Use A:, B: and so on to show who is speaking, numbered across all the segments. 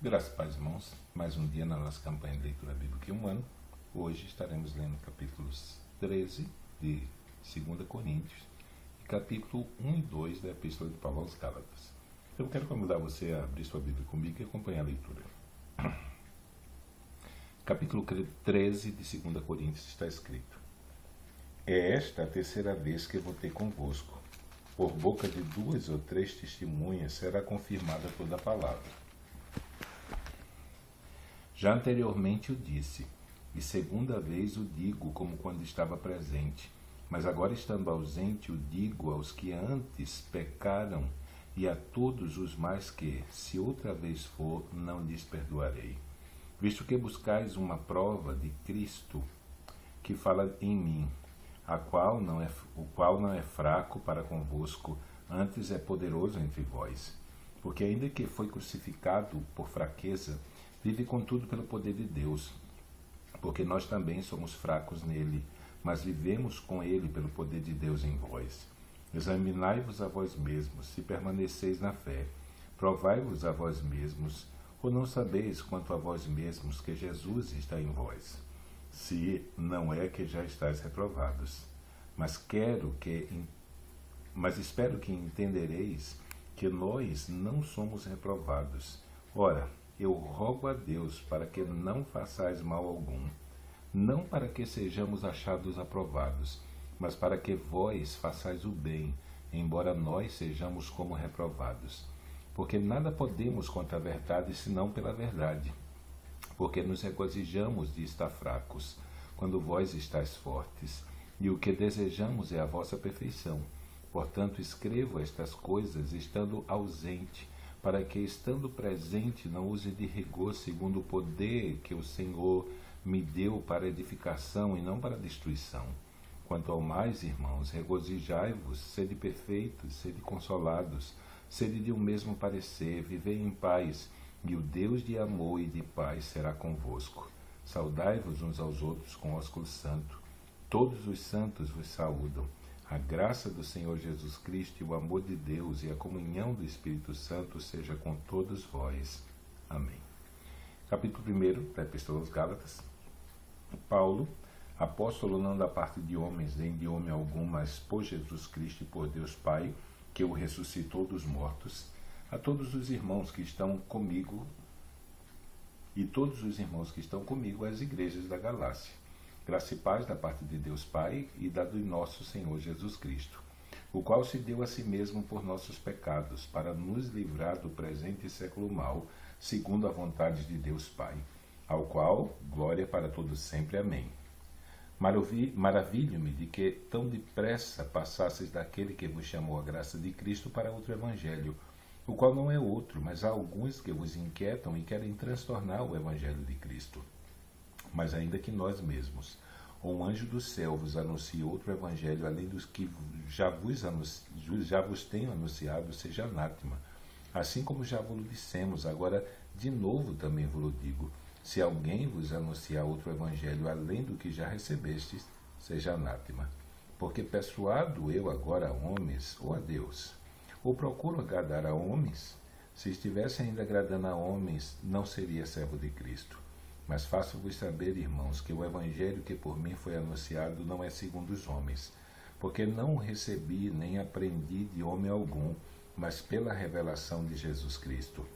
A: Graças a Paz, irmãos. Mais um dia na nossa campanha de leitura bíblica em um ano. Hoje estaremos lendo capítulos 13 de 2 Coríntios e capítulo 1 e 2 da Epístola de Paulo aos Gálatas. Eu quero convidar você a abrir sua Bíblia comigo e acompanhar a leitura. Capítulo 13 de 2 Coríntios está escrito: É esta a terceira vez que vou ter convosco. Por boca de 2 ou 3 testemunhas será confirmada toda a palavra. Já anteriormente o disse, e segunda vez o digo como quando estava presente, mas agora estando ausente o digo aos que antes pecaram e a todos os mais que, se outra vez for, não lhes perdoarei. Visto que buscais uma prova de Cristo que fala em mim, o qual não é fraco para convosco, antes é poderoso entre vós. Porque ainda que foi crucificado por fraqueza, vive contudo pelo poder de Deus, porque nós também somos fracos nele, mas vivemos com ele pelo poder de Deus em vós. Examinai-vos a vós mesmos, se permaneceis na fé. Provai-vos a vós mesmos, ou não sabeis quanto a vós mesmos que Jesus está em vós, se não é que já estáis reprovados. Mas espero que entendereis que nós não somos reprovados. Ora, eu rogo a Deus para que não façais mal algum, não para que sejamos achados aprovados, mas para que vós façais o bem, embora nós sejamos como reprovados. Porque nada podemos contra a verdade, senão pela verdade. Porque nos regozijamos de estar fracos, quando vós estáis fortes, e o que desejamos é a vossa perfeição. Portanto, escrevo estas coisas estando ausente, para que, estando presente, não use de rigor segundo o poder que o Senhor me deu para edificação e não para destruição. Quanto ao mais, irmãos, regozijai-vos, sede perfeitos, sede consolados, sede de um mesmo parecer, vivei em paz, e o Deus de amor e de paz será convosco. Saudai-vos uns aos outros com ósculo santo. Todos os santos vos saúdam. A graça do Senhor Jesus Cristo e o amor de Deus e a comunhão do Espírito Santo seja com todos vós. Amém. Capítulo 1 da Epístola aos Gálatas. Paulo, apóstolo não da parte de homens, nem de homem algum, mas por Jesus Cristo e por Deus Pai, que o ressuscitou dos mortos, a todos os irmãos que estão comigo e todos os irmãos que estão comigo às igrejas da Galácia. Graça e paz da parte de Deus Pai e da do nosso Senhor Jesus Cristo, o qual se deu a si mesmo por nossos pecados, para nos livrar do presente século mau, segundo a vontade de Deus Pai, ao qual glória para todos sempre. Amém. Maravilho-me de que tão depressa passasseis daquele que vos chamou a graça de Cristo para outro evangelho, o qual não é outro, mas há alguns que vos inquietam e querem transtornar o evangelho de Cristo. Mas ainda que nós mesmos, ou um anjo do céu vos anuncie outro evangelho, além dos que já vos tenho anunciado, seja anátema. Assim como já vos dissemos, agora de novo também vos digo, se alguém vos anunciar outro evangelho, além do que já recebestes, seja anátema. Porque persuado eu agora a homens, ou a Deus? Ou procuro agradar a homens? Se estivesse ainda agradando a homens, não seria servo de Cristo. Mas faço-vos saber, irmãos, que o evangelho que por mim foi anunciado não é segundo os homens, porque não o recebi nem aprendi de homem algum, mas pela revelação de Jesus Cristo.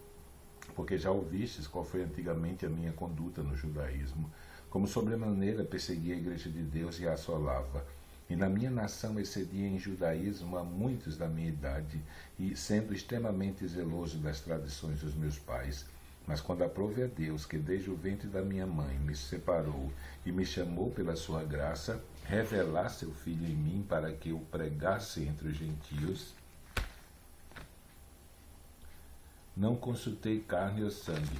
A: Porque já ouvistes qual foi antigamente a minha conduta no judaísmo, como sobremaneira perseguia a igreja de Deus e a assolava. E na minha nação excedia em judaísmo a muitos da minha idade, e sendo extremamente zeloso das tradições dos meus pais. Mas quando aprove a Deus, que desde o ventre da minha mãe me separou e me chamou pela sua graça, revelar seu Filho em mim para que eu pregasse entre os gentios, não consultei carne ou sangue,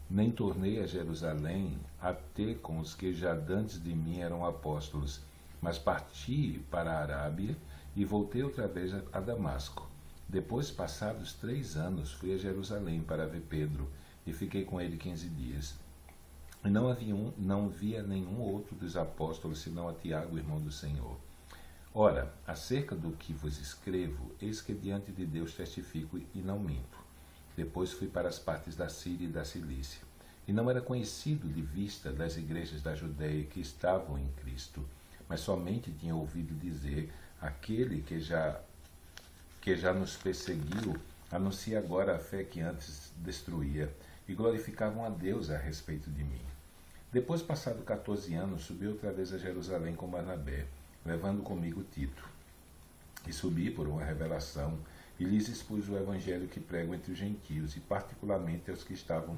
A: nem tornei a Jerusalém a ter com os que já dantes de mim eram apóstolos, mas parti para a Arábia e voltei outra vez a Damasco. Depois, passados 3 anos, fui a Jerusalém para ver Pedro e fiquei com ele 15 dias. E não via nenhum outro dos apóstolos, senão a Tiago, irmão do Senhor. Ora, acerca do que vos escrevo, eis que diante de Deus testifico e não minto. Depois fui para as partes da Síria e da Cilícia, e não era conhecido de vista das igrejas da Judéia que estavam em Cristo, mas somente tinha ouvido dizer: aquele que já nos perseguiu anuncia agora a fé que antes destruía, e glorificavam a Deus a respeito de mim. Depois, passado 14 anos, subi outra vez a Jerusalém com Barnabé, levando comigo Tito. E subi por uma revelação, e lhes expus o evangelho que prego entre os gentios, e particularmente aos que estavam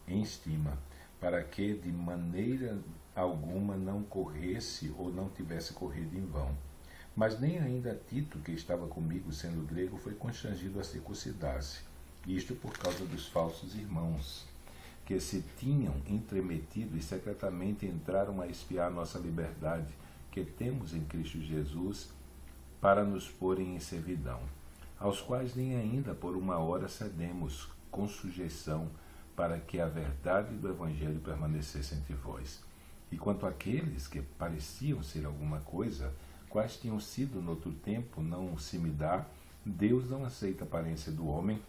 A: em estima, para que de maneira alguma não corresse ou não tivesse corrido em vão. Mas nem ainda Tito, que estava comigo, sendo grego, foi constrangido a circuncidar-se, isto por causa dos falsos irmãos, que se tinham entremetido e secretamente entraram a espiar nossa liberdade, que temos em Cristo Jesus, para nos porem em servidão, aos quais nem ainda por uma hora cedemos, com sujeição, para que a verdade do Evangelho permanecesse entre vós. E quanto àqueles que pareciam ser alguma coisa, quais tinham sido noutro tempo, não se me dá, Deus não aceita a aparência do homem.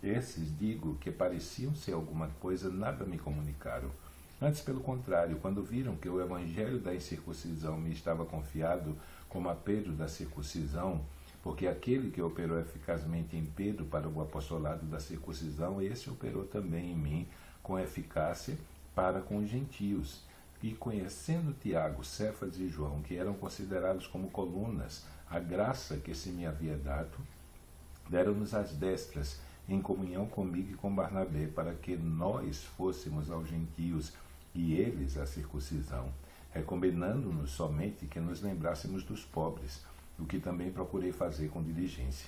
A: Esses, digo, que pareciam ser alguma coisa, nada me comunicaram. Antes, pelo contrário, quando viram que o evangelho da incircuncisão me estava confiado, como a Pedro da circuncisão, porque aquele que operou eficazmente em Pedro para o apostolado da circuncisão, esse operou também em mim com eficácia para com os gentios. E conhecendo Tiago, Cefas e João, que eram considerados como colunas, a graça que se me havia dado, deram-nos as destras, em comunhão comigo e com Barnabé, para que nós fôssemos aos gentios e eles à circuncisão, recomendando-nos somente que nos lembrássemos dos pobres, o que também procurei fazer com diligência.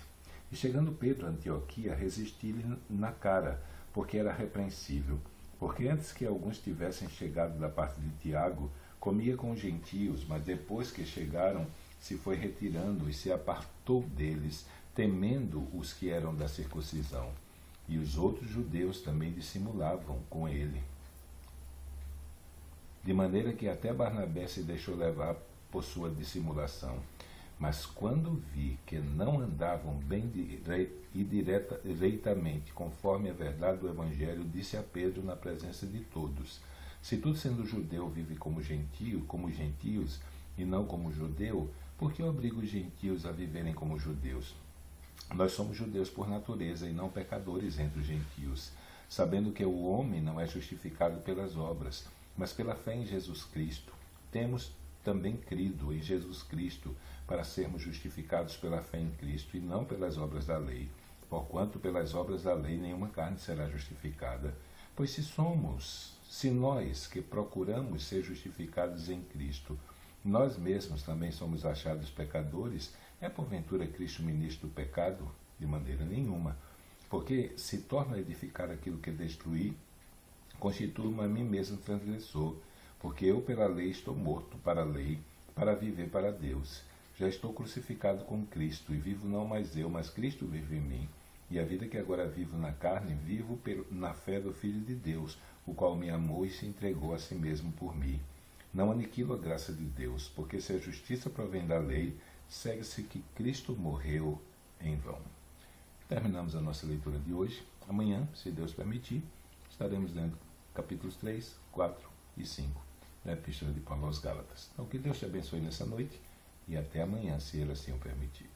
A: E chegando Pedro a Antioquia, resisti-lhe na cara, porque era repreensível, porque antes que alguns tivessem chegado da parte de Tiago, comia com os gentios, mas depois que chegaram, se foi retirando e se apartou deles, temendo os que eram da circuncisão. E os outros judeus também dissimulavam com ele. De maneira que até Barnabé se deixou levar por sua dissimulação. Mas quando vi que não andavam bem e diretamente conforme a verdade do Evangelho, disse a Pedro na presença de todos: se tu, sendo judeu, vive como gentio, como gentios, e não como judeu, por que obriga os gentios a viverem como judeus? Nós somos judeus por natureza e não pecadores entre os gentios, sabendo que o homem não é justificado pelas obras, mas pela fé em Jesus Cristo. Temos também crido em Jesus Cristo para sermos justificados pela fé em Cristo e não pelas obras da lei, porquanto pelas obras da lei nenhuma carne será justificada. Pois se nós que procuramos ser justificados em Cristo, nós mesmos também somos achados pecadores, é porventura Cristo ministro do pecado? De maneira nenhuma. Porque se torno a edificar aquilo que destruí, constituo-me a mim mesmo transgressor, porque eu pela lei estou morto para a lei, para viver para Deus. Já estou crucificado com Cristo, e vivo não mais eu, mas Cristo vive em mim. E a vida que agora vivo na carne, vivo na fé do Filho de Deus, o qual me amou e se entregou a si mesmo por mim. Não aniquilo a graça de Deus, porque se a justiça provém da lei, segue-se que Cristo morreu em vão. Terminamos a nossa leitura de hoje. Amanhã, se Deus permitir, estaremos lendo capítulos 3, 4 e 5 da Epístola de Paulo aos Gálatas. Então, que Deus te abençoe nessa noite e até amanhã, se Ele assim o permitir.